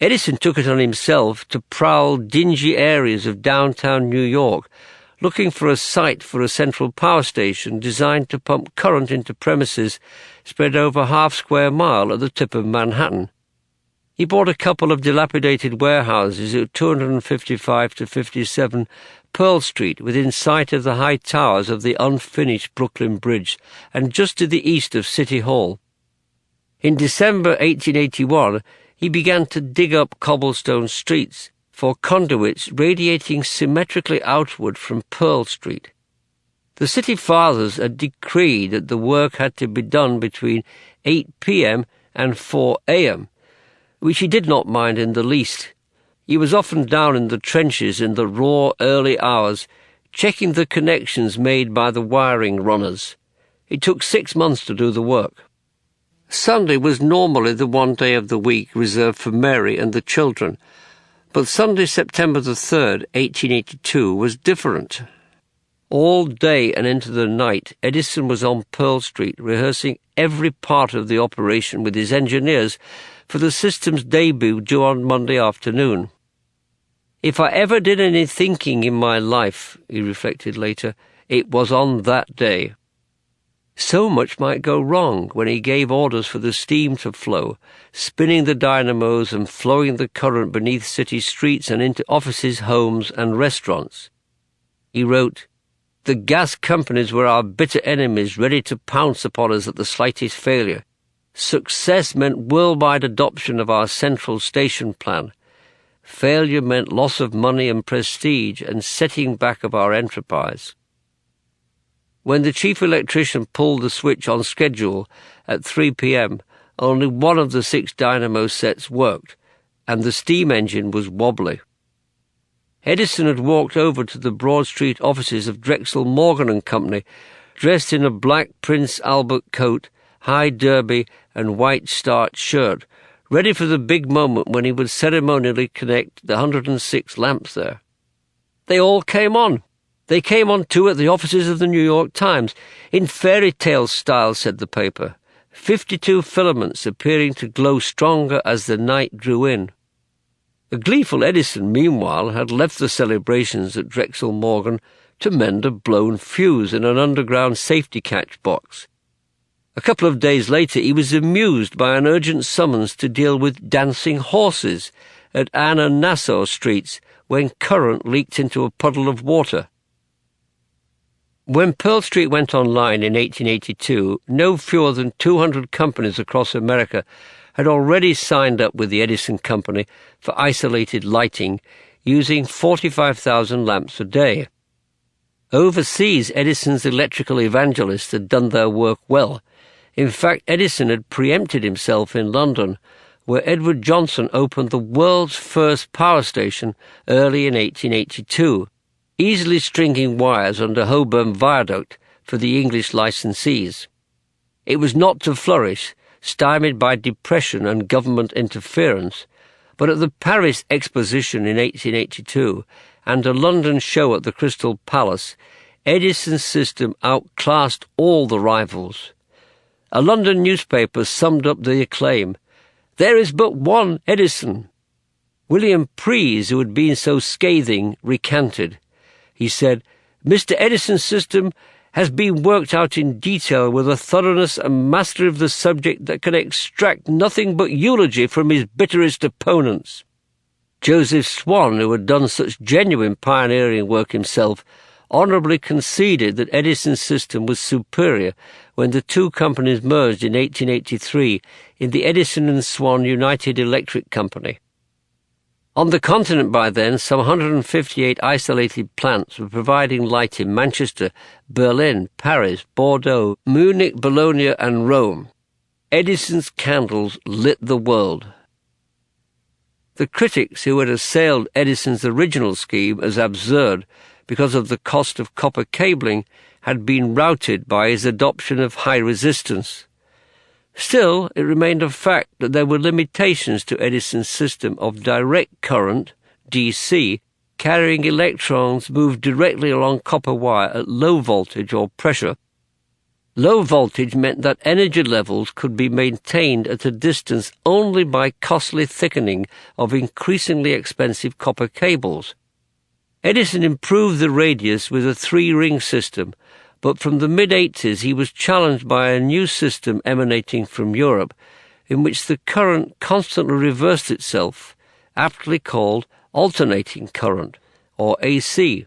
Edison took it on himself to prowl dingy areas of downtown New York, looking for a site for a central power station designed to pump current into premises spread over half-square mile at the tip of Manhattan. He bought a couple of dilapidated warehouses at 255 to 57 Pearl Street, within sight of the high towers of the unfinished Brooklyn Bridge, and just to the east of City Hall. In December 1881, he began to dig up cobblestone streets for conduits radiating symmetrically outward from Pearl Street. The city fathers had decreed that the work had to be done between 8 p.m. and 4 a.m., which he did not mind in the least. He was often down in the trenches in the raw early hours, checking the connections made by the wiring runners. It took 6 months to do the work. Sunday was normally the one day of the week reserved for Mary and the children, but Sunday, September the 3rd, 1882, was different. All day and into the night, Edison was on Pearl Street rehearsing every part of the operation with his engineers for the system's debut due on Monday afternoon. "If I ever did any thinking in my life," he reflected later, "it was on that day." So much might go wrong when he gave orders for the steam to flow, spinning the dynamos and flowing the current beneath city streets and into offices, homes, and restaurants. He wrote, "The gas companies were our bitter enemies, ready to pounce upon us at the slightest failure. Success meant worldwide adoption of our central station plan. Failure meant loss of money and prestige and setting back of our enterprise." When the chief electrician pulled the switch on schedule at 3 p.m., only one of the 6 dynamo sets worked, and the steam engine was wobbly. Edison had walked over to the Broad Street offices of Drexel Morgan and Company, dressed in a black Prince Albert coat, high derby, and white starched shirt, ready for the big moment when he would ceremonially connect the 106 lamps there. They all came on. They came on too at the offices of the New York Times, in fairy tale style, said the paper, 52 filaments appearing to glow stronger as the night drew in. A gleeful Edison, meanwhile, had left the celebrations at Drexel Morgan to mend a blown fuse in an underground safety catch box. A couple of days later he was amused by an urgent summons to deal with dancing horses at Ann and Nassau Streets when current leaked into a puddle of water. When Pearl Street went online in 1882, no fewer than 200 companies across America had already signed up with the Edison Company for isolated lighting, using 45,000 lamps a day. Overseas, Edison's electrical evangelists had done their work well. In fact, Edison had preempted himself in London, where Edward Johnson opened the world's first power station early in 1882. Easily stringing wires under Holborn Viaduct for the English licensees. It was not to flourish, stymied by depression and government interference, but at the Paris Exposition in 1882 and a London show at the Crystal Palace, Edison's system outclassed all the rivals. A London newspaper summed up the acclaim, "There is but one Edison." William Preece, who had been so scathing, recanted. He said, "Mr. Edison's system has been worked out in detail with a thoroughness and mastery of the subject that can extract nothing but eulogy from his bitterest opponents." Joseph Swan, who had done such genuine pioneering work himself, honourably conceded that Edison's system was superior when the two companies merged in 1883 in the Edison and Swan United Electric Company. On the continent by then, some 158 isolated plants were providing light in Manchester, Berlin, Paris, Bordeaux, Munich, Bologna, and Rome. Edison's candles lit the world. The critics who had assailed Edison's original scheme as absurd because of the cost of copper cabling had been routed by his adoption of high resistance. Still, it remained a fact that there were limitations to Edison's system of direct current, DC, carrying electrons moved directly along copper wire at low voltage or pressure. Low voltage meant that energy levels could be maintained at a distance only by costly thickening of increasingly expensive copper cables. Edison improved the radius with a 3-ring system, but from the mid-80s he was challenged by a new system emanating from Europe, in which the current constantly reversed itself, aptly called alternating current, or AC.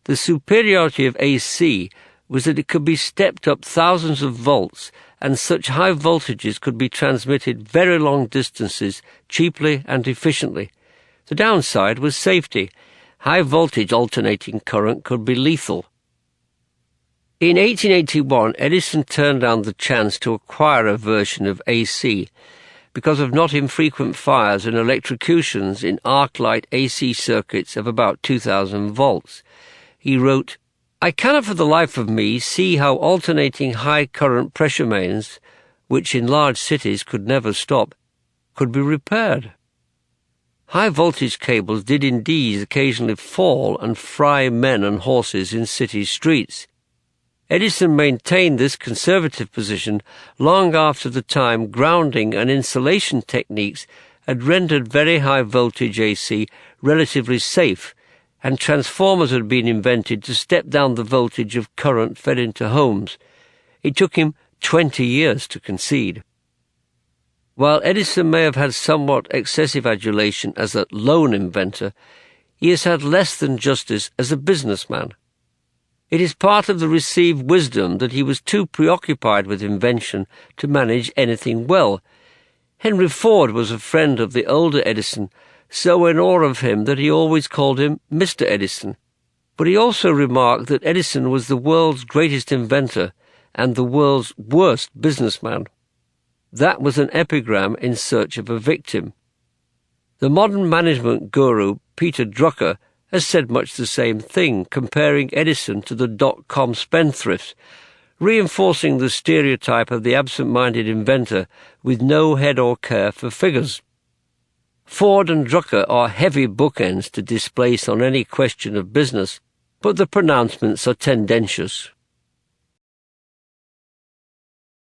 The superiority of AC was that it could be stepped up thousands of volts, and such high voltages could be transmitted very long distances cheaply and efficiently. The downside was safety. High voltage alternating current could be lethal. In 1881, Edison turned down the chance to acquire a version of AC because of not infrequent fires and electrocutions in arc-light AC circuits of about 2,000 volts. He wrote, "I cannot for the life of me see how alternating high-current pressure mains, which in large cities could never stop, could be repaired." High-voltage cables did indeed occasionally fall and fry men and horses in city streets. Edison maintained this conservative position long after the time grounding and insulation techniques had rendered very high-voltage AC relatively safe, and transformers had been invented to step down the voltage of current fed into homes. It took him 20 years to concede. While Edison may have had somewhat excessive adulation as a lone inventor, he has had less than justice as a businessman. It is part of the received wisdom that he was too preoccupied with invention to manage anything well. Henry Ford was a friend of the older Edison, so in awe of him that he always called him Mr. Edison. But he also remarked that Edison was the world's greatest inventor and the world's worst businessman. That was an epigram in search of a victim. The modern management guru, Peter Drucker, has said much the same thing, comparing Edison to the dot-com spendthrifts, reinforcing the stereotype of the absent-minded inventor with no head or care for figures. Ford and Drucker are heavy bookends to displace on any question of business, but the pronouncements are tendentious.